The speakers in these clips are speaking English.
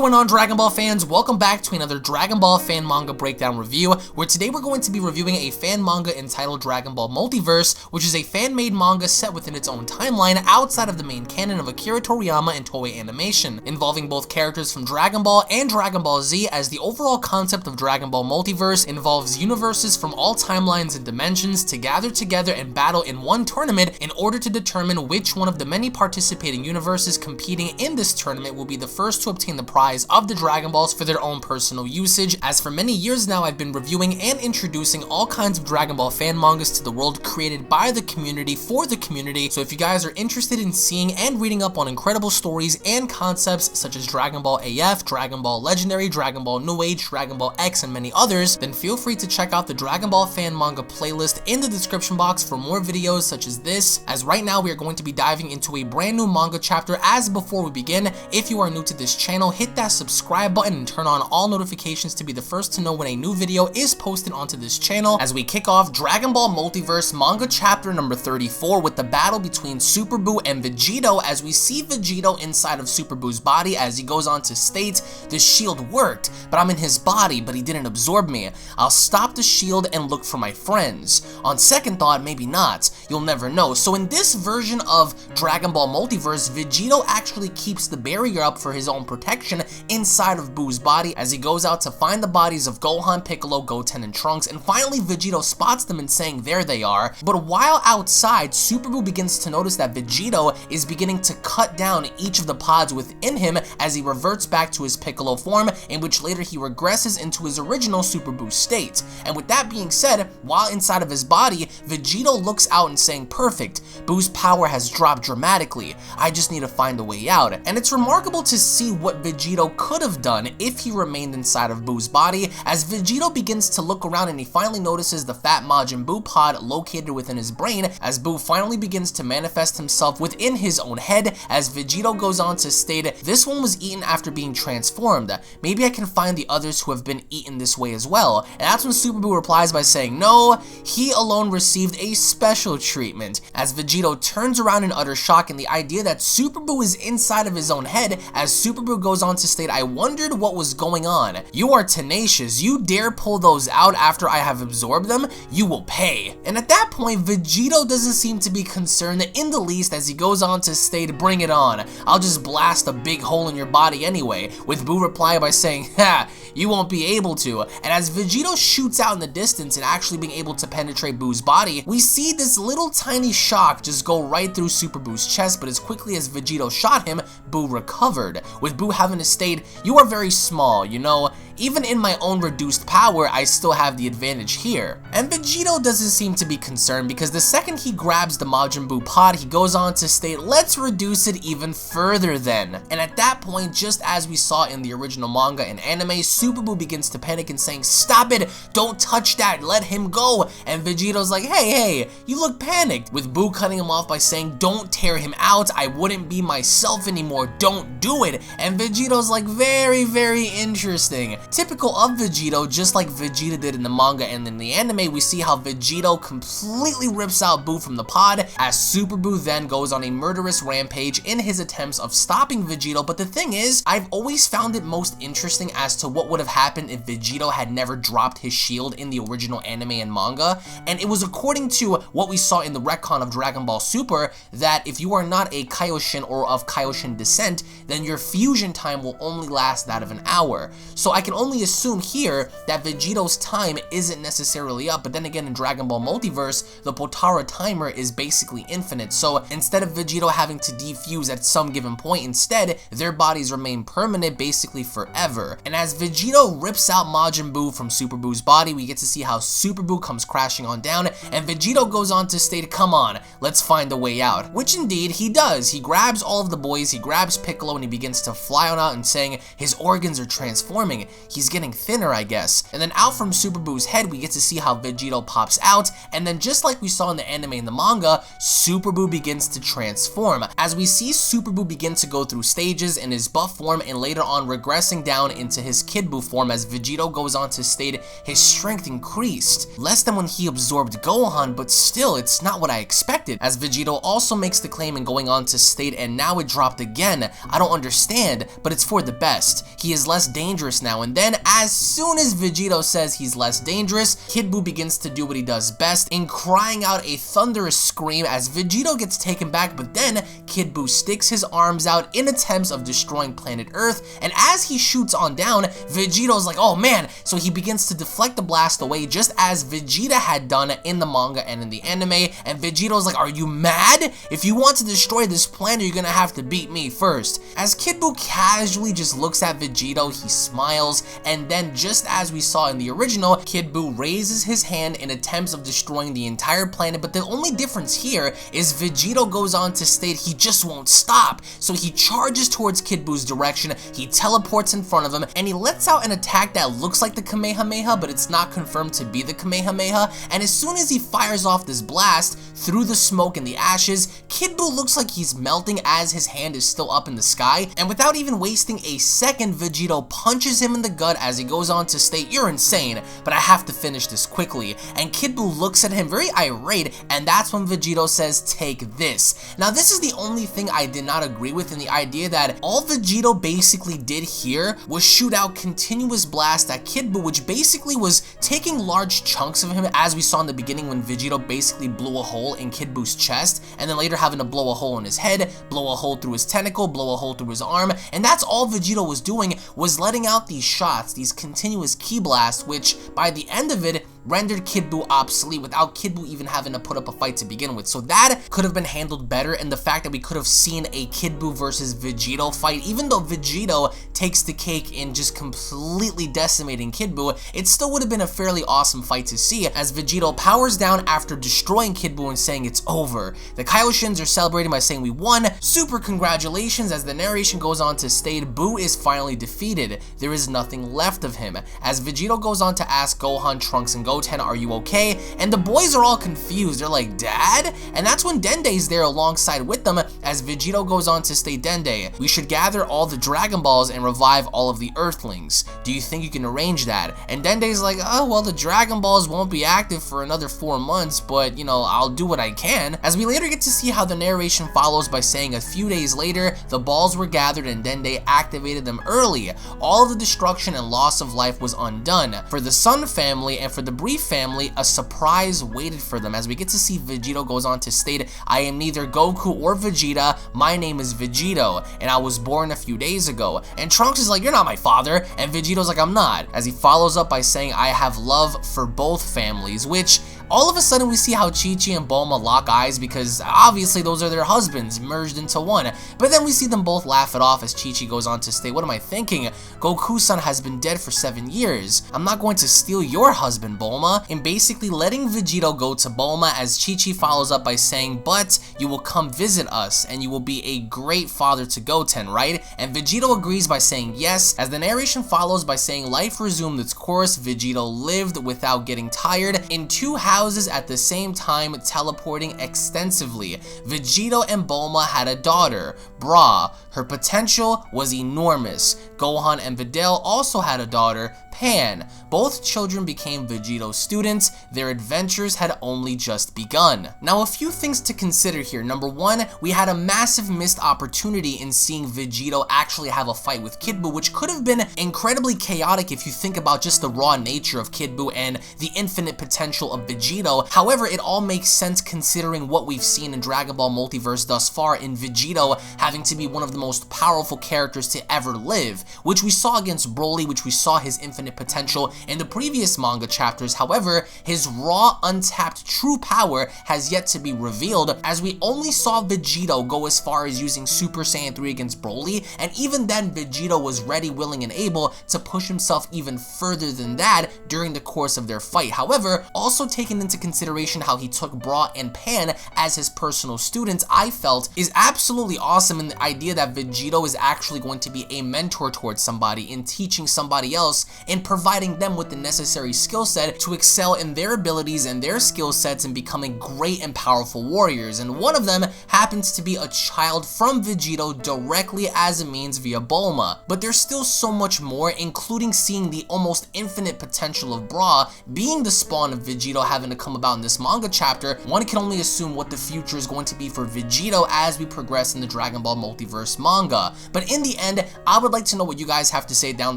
going on, Dragon Ball fans? Welcome back to another Dragon Ball fan manga breakdown review, where today we're going to be reviewing a fan manga entitled Dragon Ball Multiverse, which is a fan-made manga set within its own timeline outside of the main canon of Akira Toriyama and Toei Animation, involving both characters from Dragon Ball and Dragon Ball Z, as the overall concept of Dragon Ball Multiverse involves universes from all timelines and dimensions to gather together and battle in one tournament in order to determine which one of the many participating universes competing in this tournament will be the first to obtain the prize of the Dragon Balls for their own personal usage, as for many years now I've been reviewing and introducing all kinds of Dragon Ball fan mangas to the world created by the community for the community. So if you guys are interested in seeing and reading up on incredible stories and concepts such as Dragon Ball AF, Dragon Ball Legendary, Dragon Ball New Age, Dragon Ball X, and many others, then feel free to check out the Dragon Ball fan manga playlist in the description box for more videos such as this, as right now we are going to be diving into a brand new manga chapter. As before we begin, if you are new to this channel, hit that subscribe button and turn on all notifications to be the first to know when a new video is posted onto this channel, as we kick off Dragon Ball Multiverse manga chapter number 34 with the battle between Super Buu and Vegito, as we see Vegito inside of Super Buu's body, as he goes on to state, "The shield worked, but I'm in his body, but he didn't absorb me. I'll stop the shield and look for my friends. On second thought, maybe not. You'll never know." So in this version of Dragon Ball Multiverse, Vegito actually keeps the barrier up for his own protection inside of Buu's body, as he goes out to find the bodies of Gohan, Piccolo, Goten, and Trunks, and finally Vegito spots them and saying there they are. But while outside, Super Buu begins to notice that Vegito is beginning to cut down each of the pods within him as he reverts back to his Piccolo form, in which later he regresses into his original Super Buu state. And with that being said, while inside of his body, Vegito looks out and saying, "Perfect, Buu's power has dropped dramatically. I just need to find a way out." And it's remarkable to see what Vegito could have done if he remained inside of Buu's body, as Vegito begins to look around and he finally notices the fat Majin Buu pod located within his brain, as Buu finally begins to manifest himself within his own head, as Vegito goes on to state, "This one was eaten after being transformed. Maybe I can find the others who have been eaten this way as well." And that's when Super Buu replies by saying, "No, he alone received a special treatment," as Vegito turns around in utter shock in the idea that Super Buu is inside of his own head, as Super Buu goes on to state, "I wondered what was going on. You are tenacious. You dare pull those out after I have absorbed them? You will pay." And at that point, Vegito doesn't seem to be concerned in the least, as he goes on to state, "Bring it on. I'll just blast a big hole in your body anyway," with Buu replying by saying, "Ha, you won't be able to." And as Vegito shoots out in the distance and actually being able to penetrate Buu's body, we see this little tiny shock just go right through Super Buu's chest, but as quickly as Vegito shot him, Buu recovered, with Buu having to state, "You are very small, you know, even in my own reduced power, I still have the advantage here." And Vegito doesn't seem to be concerned, because the second he grabs the Majin Buu pod, he goes on to state, "Let's reduce it even further then." And at that point, just as we saw in the original manga and anime, Super Buu begins to panic and saying, "Stop it, don't touch that, let him go." And Vegito's like, hey, you look panicked," with Buu cutting him off by saying, "Don't tear him out, I wouldn't be myself anymore, don't do it." And Vegito's like, very, very interesting. Typical of Vegito, just like Vegeta did in the manga and in the anime, we see how Vegito completely rips out Buu from the pod, as Super Buu then goes on a murderous rampage in his attempts of stopping Vegito. But the thing is, I've always found it most interesting as to what would have happened if Vegito had never dropped his shield in the original anime and manga, and it was according to what we saw in the retcon of Dragon Ball Super, that if you are not a Kaioshin or of Kaioshin descent, then your fusion time will only last that of an hour. So I can only assume here that Vegito's time isn't necessarily up, but then again in Dragon Ball Multiverse, the Potara timer is basically infinite, so instead of Vegito having to defuse at some given point, instead, their bodies remain permanent basically forever. And as Vegito rips out Majin Buu from Super Buu's body, we get to see how Super Buu comes crashing on down, and Vegito goes on to state, "Come on, let's find a way out," which indeed he does. He grabs all of the boys, he grabs Piccolo, and he begins to fly on out and saying his organs are transforming. he's getting thinner, I guess. And then out from Super Boo's head, we get to see how Vegito pops out, and then just like we saw in the anime and the manga, Super Boo begins to transform, as we see Super Boo begin to go through stages in his buff form and later on regressing down into his Kid Boo form, as Vegito goes on to state his strength increased, less than when he absorbed Gohan, but still, it's not what I expected, as Vegito also makes the claim and going on to state, and now it dropped again. I don't understand, but it's for the best. He is less dangerous now, and then as soon as Vegito says he's less dangerous, Kid Boo begins to do what he does best in crying out a thunderous scream as Vegito gets taken back, but then Kid Boo sticks his arms out in attempts of destroying planet Earth, and as he shoots on down, Vegito's like, oh man, so he begins to deflect the blast away just as Vegeta had done in the manga and in the anime, and Vegito's like, are you mad? If you want to destroy this planet, you're gonna have to beat me first. As Kid Boo casually just looks at Vegito, he smiles, and then just as we saw in the original, Kid Boo raises his hand in attempts of destroying the entire planet, but the only difference here is Vegito goes on to state he just won't stop, so he charges towards Kid Boo's direction, he teleports in front of him, and he lets out an attack that looks like the Kamehameha, but it's not confirmed to be the Kamehameha, and as soon as he fires off this blast, through the smoke and the ashes, Kid Boo looks like he's melting as his hand is still up in the sky, and without even wasting a second, Vegito punches him in the gut as he goes on to state, you're insane, but I have to finish this quickly, and Kid Boo looks at him very irate, and that's when Vegito says, take this. Now this is the only thing I did not agree with in the idea that all Vegito basically did here was shoot out continuous blasts at Kid Boo, which basically was taking large chunks of him, as we saw in the beginning when Vegito basically blew a hole in Kid Boo's chest, and then later having to blow a hole in his head, blow a hole through his tentacle, blow a hole through his arm, and that's all Vegito was doing, was letting out these shots, these continuous ki blasts, which by the end of it rendered Kid Boo obsolete without Kid Boo even having to put up a fight to begin with. So that could have been handled better, and the fact that we could have seen a Kid Boo versus Vegito fight, even though Vegito takes the cake in just completely decimating Kid Boo, it still would have been a fairly awesome fight to see, as Vegito powers down after destroying Kid Boo and saying it's over. The Kaioshins are celebrating by saying we won, super congratulations, as the narration goes on to state Boo is finally defeated, there is nothing left of him, as Vegito goes on to ask Gohan, Trunks, and Goten, are you okay? And the boys are all confused, they're like, Dad? And that's when Dende's there alongside with them, as Vegito goes on to state, Dende, we should gather all the Dragon Balls and revive all of the Earthlings. Do you think you can arrange that? And Dende's like, oh, well, the Dragon Balls won't be active for another 4 months, but, you know, I'll do what I can. As we later get to see how the narration follows by saying a few days later, the balls were gathered and Dende activated them early. All of the destruction and loss of life was undone. For the Sun family and for the Brief family, a surprise waited for them, as we get to see Vegito goes on to state, I am neither Goku or Vegeta, my name is Vegito, and I was born a few days ago. And Trunks is like, you're not my father, and Vegito's like, I'm not, as he follows up by saying, I have love for both families, which all of a sudden we see how Chi-Chi and Bulma lock eyes, because obviously those are their husbands merged into one, but then we see them both laugh it off as Chi-Chi goes on to state, what am I thinking? Goku-san has been dead for 7 years. I'm not going to steal your husband, Bulma, and basically letting Vegito go to Bulma, as Chi-Chi follows up by saying, but you will come visit us and you will be a great father to Goten, right? And Vegito agrees by saying yes, as the narration follows by saying life resumed its course, Vegito lived without getting tired in 2 houses at the same time, teleporting extensively. Vegito and Bulma had a daughter, Bra. Her potential was enormous. Gohan and Videl also had a daughter, Pan. Both children became Vegito's students. Their adventures had only just begun. Now, a few things to consider here. Number one, we had a massive missed opportunity in seeing Vegito actually have a fight with Kid Buu, which could have been incredibly chaotic if you think about just the raw nature of Kid Buu and the infinite potential of Vegito. However, it all makes sense considering what we've seen in Dragon Ball Multiverse thus far, in Vegito having to be one of the most powerful characters to ever live, which we saw against Broly, which we saw his infinite infinite potential in the previous manga chapters. However, his raw, untapped true power has yet to be revealed, as we only saw Vegito go as far as using Super Saiyan 3 against Broly, and even then Vegito was ready, willing, and able to push himself even further than that during the course of their fight. However, also taking into consideration how he took Bra and Pan as his personal students, I felt is absolutely awesome, and the idea that Vegito is actually going to be a mentor towards somebody in teaching somebody else and providing them with the necessary skill set to excel in their abilities and their skill sets and becoming great and powerful warriors. And one of them happens to be a child from Vegito directly as a means via Bulma. But there's still so much more, including seeing the almost infinite potential of Bra being the spawn of Vegito having to come about in this manga chapter. One can only assume what the future is going to be for Vegito as we progress in the Dragon Ball Multiverse manga. But in the end, I would like to know what you guys have to say down in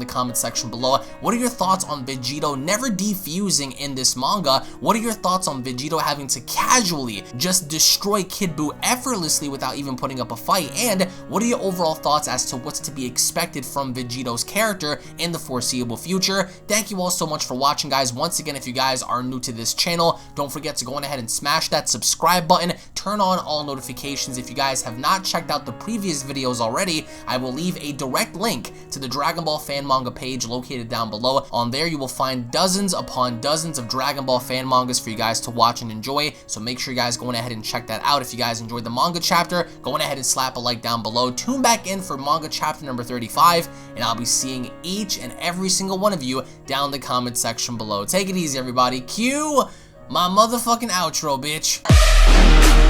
the comment section below. What are your thoughts on Vegito never defusing in this manga? What are your thoughts on Vegito having to casually just destroy Kid Buu effortlessly without even putting up a fight? And what are your overall thoughts as to what's to be expected from Vegito's character in the foreseeable future? Thank you all so much for watching, guys. Once again, if you guys are new to this channel, don't forget to go on ahead and smash that subscribe button, turn on all notifications. If you guys have not checked out the previous videos already, I will leave a direct link to the Dragon Ball fan manga page located down below. On there, you will find dozens upon dozens of Dragon Ball fan mangas for you guys to watch and enjoy, so make sure you guys go on ahead and check that out. If you guys enjoyed the manga chapter, go on ahead and slap a like down below. Tune back in for manga chapter number 35, and I'll be seeing each and every single one of you down in the comment section below. Take it easy, everybody. Cue my motherfucking outro, bitch.